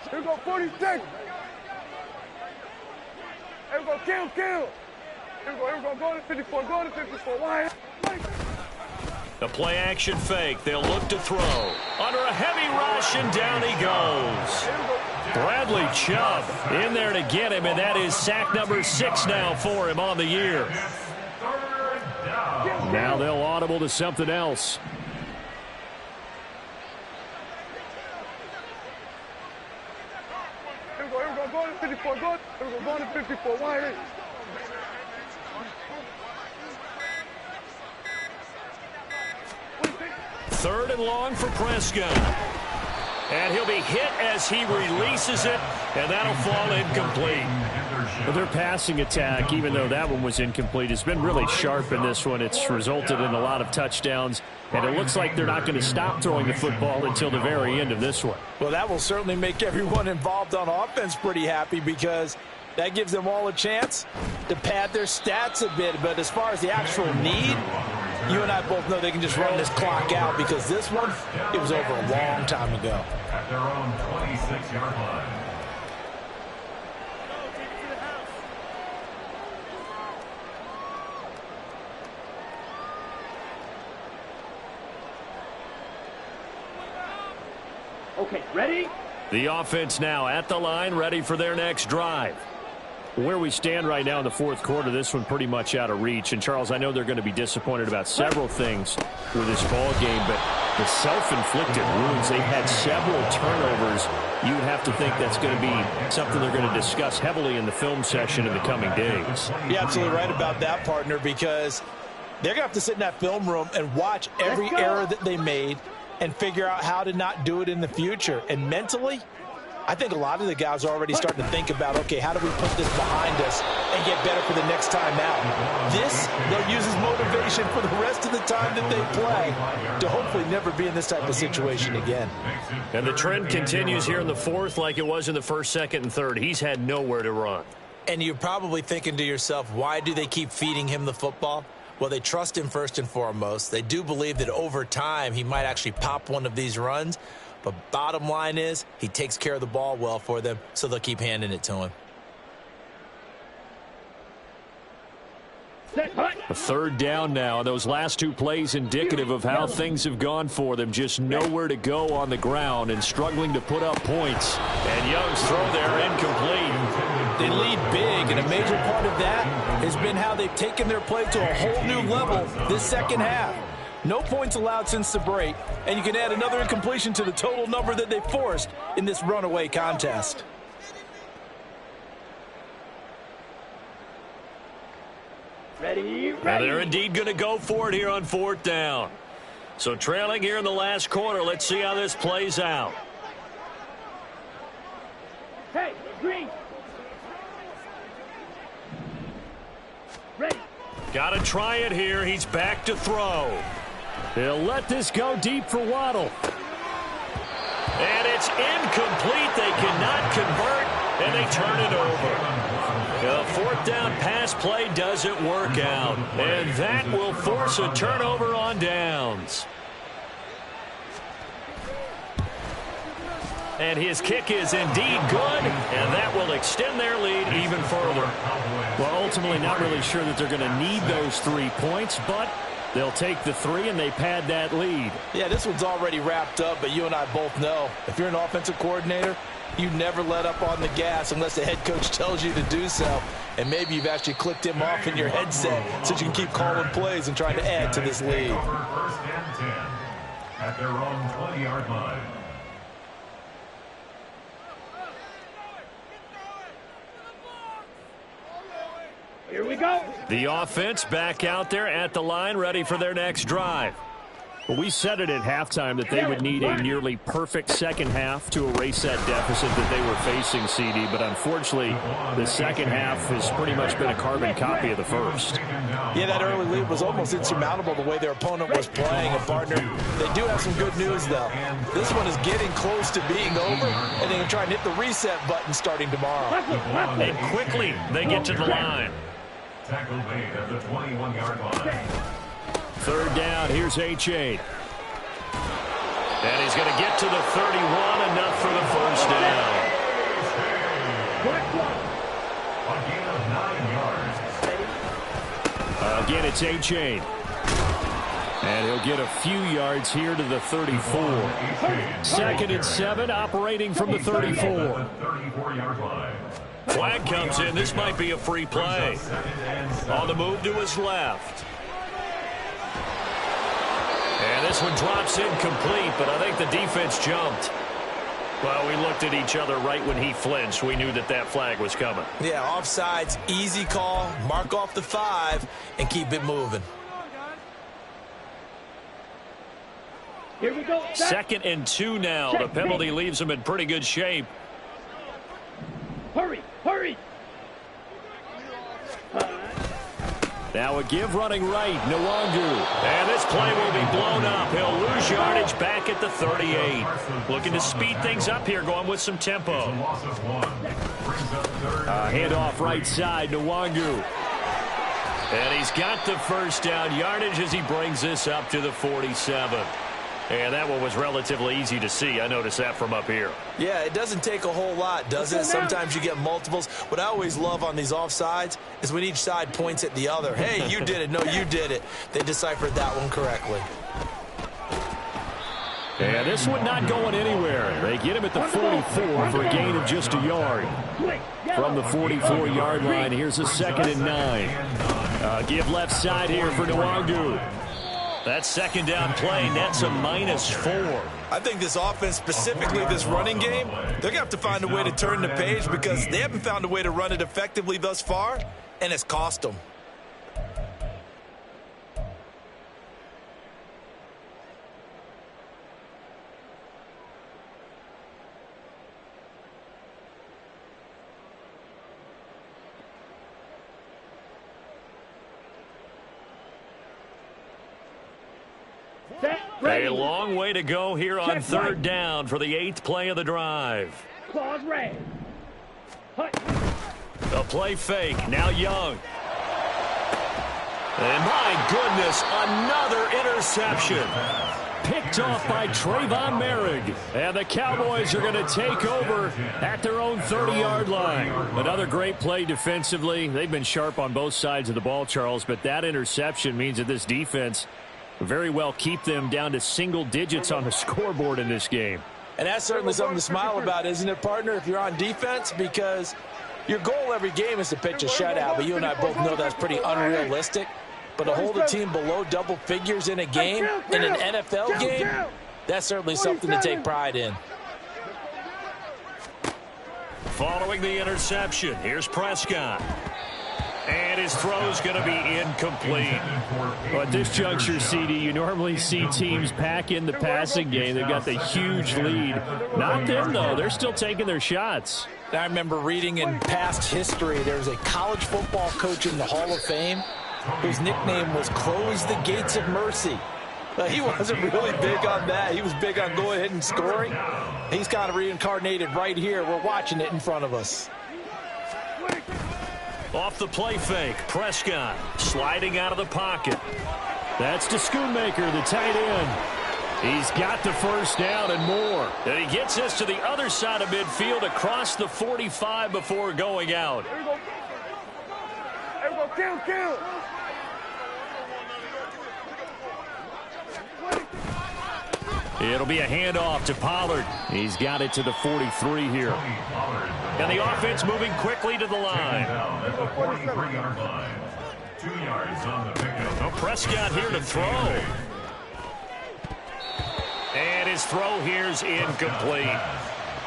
Here we go, 46. Here we go, kill. Here we go, go to 54. Why? The play action fake. They'll look to throw. Under a heavy rush, and down he goes. Bradley Chubb in there to get him, and that is sack number 6 now for him on the year. Now they'll audible to something else. Here we go, go to 54. Go to 54. Why? 3rd and long for Prescott. And he'll be hit as he releases it, and that'll fall incomplete. But their passing attack, even though that one was incomplete, has been really sharp in this one. It's resulted in a lot of touchdowns, and it looks like they're not going to stop throwing the football until the very end of this one. Well, that will certainly make everyone involved on offense pretty happy, because that gives them all a chance to pad their stats a bit. But as far as the actual need, you and I both know they can just run this clock out, because this one, it was over a long time ago. At their own 26-yard line. Okay, ready? The offense now at the line, ready for their next drive. Where we stand right now in the 4th quarter, this one pretty much out of reach. And, Charles, I know they're going to be disappointed about several things with this ball game, but the self-inflicted wounds, they've had several turnovers. You would have to think that's going to be something they're going to discuss heavily in the film session in the coming days. You're absolutely right about that, partner, because they're going to have to sit in that film room and watch every error that they made and figure out how to not do it in the future. And mentally, I think a lot of the guys are already starting to think about, okay, how do we put this behind us and get better for the next time out? This, they'll use as motivation for the rest of the time that they play to hopefully never be in this type of situation again. And the trend continues here in the fourth like it was in the first, second, and third. He's had nowhere to run. And you're probably thinking to yourself, why do they keep feeding him the football? Well, they trust him first and foremost. They do believe that over time he might actually pop one of these runs. But bottom line is he takes care of the ball well for them, so they'll keep handing it to him. A third down now, and those last two plays indicative of how things have gone for them. Just nowhere to go on the ground and struggling to put up points. And Young's throw there incomplete. They lead big, and a major part of that has been how they've taken their play to a whole new level this second half. No points allowed since the break, and you can add another incompletion to the total number that they forced in this runaway contest. Ready, Now ready. they're indeed going to go for it here on fourth down. So trailing here in the last quarter. Let's see how this plays out. Hey, green. Ready. Got to try it here. He's back to throw. He'll let this go deep for Waddle. And it's incomplete. They cannot convert, and they turn it over. The fourth down pass play doesn't work out, and that will force a turnover on downs. And his kick is indeed good, and that will extend their lead even further. Well, ultimately not really sure that they're going to need those 3 points, but they'll take the 3 and they pad that lead. Yeah, this one's already wrapped up, but you and I both know if you're an offensive coordinator, you never let up on the gas unless the head coach tells you to do so. And maybe you've actually clicked him off in your headset so you can keep calling plays and trying to add to this lead. First and 10 at their own 20-yard line. Here we go. The offense back out there at the line, ready for their next drive. Well, we said it at halftime that they would need a nearly perfect second half to erase that deficit that they were facing, CD. But unfortunately, the second half has pretty much been a carbon copy of the first. Yeah, that early lead was almost insurmountable the way their opponent was playing. And, partner, they do have some good news, though. This one is getting close to being over, and they can try and hit the reset button starting tomorrow. And quickly, they get to the line. Tackle made at the 21-yard line. Third down, here's H8. And he's going to get to the 31, enough for the first down. A gain of 9 yards. Again, it's H8. And he'll get a few yards here to the 34. Second and 7, operating from the 34. 34-yard line. Flag comes in. This might be a free play. On the move to his left. And this one drops incomplete, but I think the defense jumped. Well, we looked at each other right when he flinched. We knew that that flag was coming. Yeah, offsides, easy call, mark off the 5, and keep it moving. Here we go. Second and 2 now. The penalty leaves him in pretty good shape. Hurry, hurry. Now a give running right, Nwangu. And this play will be blown up. He'll lose yardage back at the 38. Looking to speed things up here, going with some tempo. Handoff right side, Nwangu. And he's got the first down yardage as he brings this up to the 47. And that one was relatively easy to see. I noticed that from up here. Yeah, it doesn't take a whole lot, does it? Sometimes you get multiples. What I always love on these offsides is when each side points at the other. Hey, you did it. No, you did it. They deciphered that one correctly. And this one not going anywhere. They get him at the 44 for a gain of just a yard. From the 44-yard line, here's a 2nd and 9. Give left side here for Nwangu. That second down play nets a -4. I think this offense, specifically this running game, they're going to have to find a way to turn the page because they haven't found a way to run it effectively thus far, and it's cost them. Set. Ready. A long way to go here on Check third right. down for the 8th play of the drive. Claws red. Hut. A play fake. Now Young. And my goodness, another interception. Picked off by Trayvon Merrick. And the Cowboys are going to take over at their own 30-yard line. Another great play defensively. They've been sharp on both sides of the ball, Charles, but that interception means that this defense very well keep them down to single digits on the scoreboard in this game. And that's certainly something to smile about, isn't it, partner, if you're on defense? Because your goal every game is to pitch a shutout, but you and I both know that's pretty unrealistic. But to hold a team below double figures in a game, in an NFL game, that's certainly something to take pride in. Following the interception, here's Prescott. And his throw's going to be incomplete. Well, at this juncture, CD, you normally see teams pack in the passing game. They've got the huge lead. Not them, though. They're still taking their shots. I remember reading in past history, there was a college football coach in the Hall of Fame whose nickname was Close the Gates of Mercy. He wasn't really big on that. He was big on going ahead and scoring. He's kind of reincarnated right here. We're watching it in front of us. Off the play fake, Prescott sliding out of the pocket. That's to Schoonmaker, the tight end. He's got the first down and more. And he gets us to the other side of midfield across the 45 before going out. There we go. There we go. Kill. It'll be a handoff to Pollard. He's got it to the 43 here. And the offense moving quickly to the line. At the 43-yard line. 2 yards on the pickup. Well, Prescott here to throw. And his throw here's incomplete.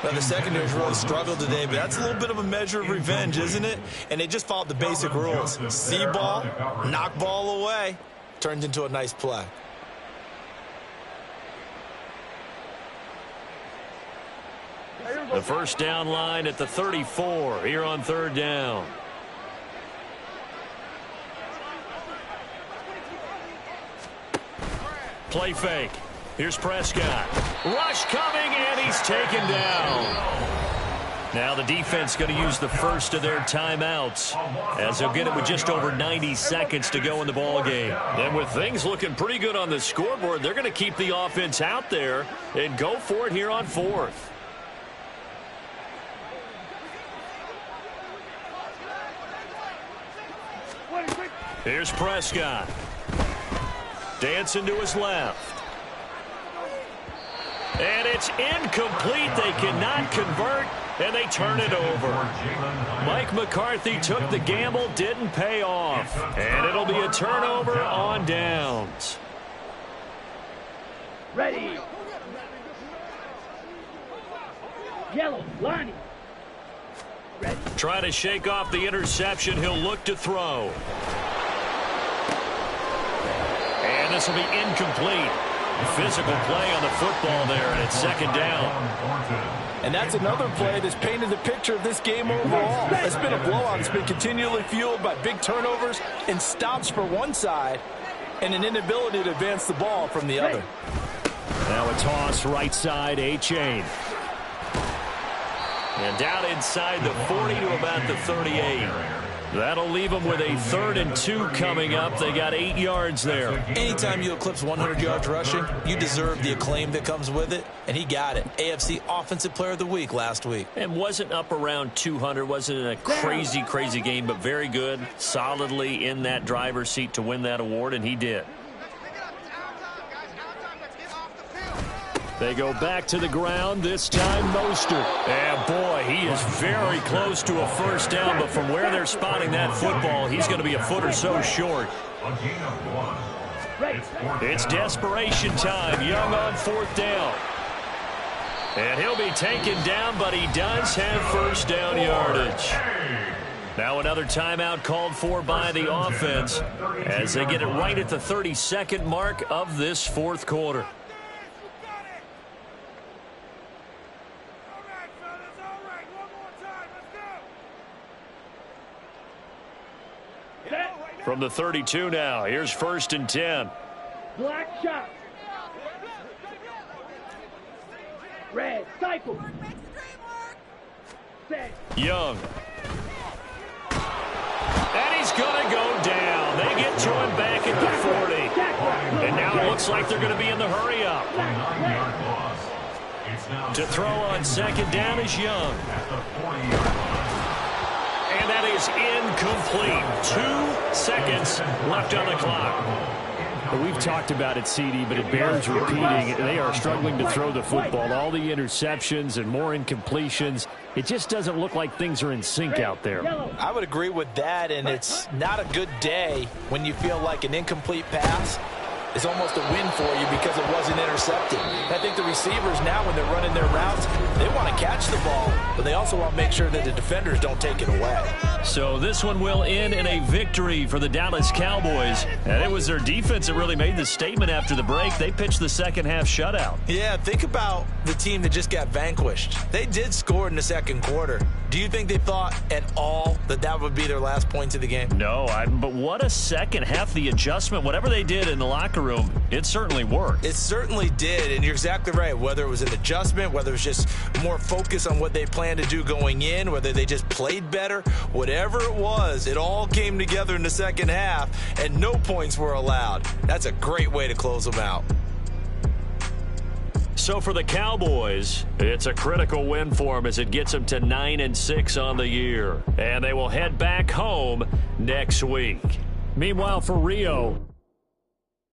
Well, the secondary's really struggled today, but that's a little bit of a measure of revenge, isn't it? And they just followed the basic rules. See ball, knock ball away. Turned into a nice play. The first down line at the 34 here on third down. Play fake. Here's Prescott. Rush coming, and he's taken down. Now the defense going to use the first of their timeouts as they'll get it with just over 90 seconds to go in the ball game. And with things looking pretty good on the scoreboard, they're going to keep the offense out there and go for it here on fourth. Here's Prescott. Dancing to his left. And it's incomplete. They cannot convert, and they turn it over. Mike McCarthy took the gamble, didn't pay off. And it'll be a turnover on downs. Ready. Yellow. Lonnie. Ready. Trying to shake off the interception. He'll look to throw. And this will be incomplete. Physical play on the football there, and it's second down. And that's another play that's painted the picture of this game overall. It's been a blowout. It's been continually fueled by big turnovers and stops for one side and an inability to advance the ball from the other. Now a toss right side, A-Chain. And down inside the 40 to about the 38. That'll leave them with a 3rd and 2 coming up. They got 8 yards there. Anytime you eclipse 100 yards rushing, you deserve the acclaim that comes with it, and he got it. AFC Offensive Player of the Week last week. And wasn't up around 200. Wasn't a crazy game, but very good. Solidly in that driver's seat to win that award, and he did. They go back to the ground, this time Mostert. And boy, he is very close to a first down, but from where they're spotting that football, he's going to be a foot or so short. It's desperation time. Young on 4th down. And he'll be taken down, but he does have first down yardage. Now another timeout called for by the offense as they get it right at the 32nd mark of this 4th quarter. From the 32 now, here's 1st and 10. Black shot. Rifle. Set. Young. And he's going to go down. They get to him back at the 40. And now it looks like they're going to be in the hurry-up. To throw on second down is Young. And that is incomplete. 2 seconds left on the clock. We've talked about it, CD, but it bears repeating. They are struggling to throw the football. All the interceptions and more incompletions. It just doesn't look like things are in sync out there. I would agree with that, and it's not a good day when you feel like an incomplete pass is almost a win for you because it wasn't intercepted. I think the receivers now, when they're running their routes, they want to catch the ball, but they also want to make sure that the defenders don't take it away. So this one will end in a victory for the Dallas Cowboys. And it was their defense that really made the statement after the break. They pitched the second half shutout. Yeah, think about the team that just got vanquished. They did score in the second quarter. Do you think they thought at all that that would be their last points of the game? No, but what a second half. The adjustment, whatever they did in the locker room, it certainly worked. It certainly did, and you're exactly right. Whether it was an adjustment, whether it was just more focus on what they planned to do going in, whether they just played better, whatever it was, it all came together in the second half, and no points were allowed. That's a great way to close them out. So for the Cowboys, it's a critical win for them as it gets them to 9-6 on the year. And they will head back home next week. Meanwhile, for Rio,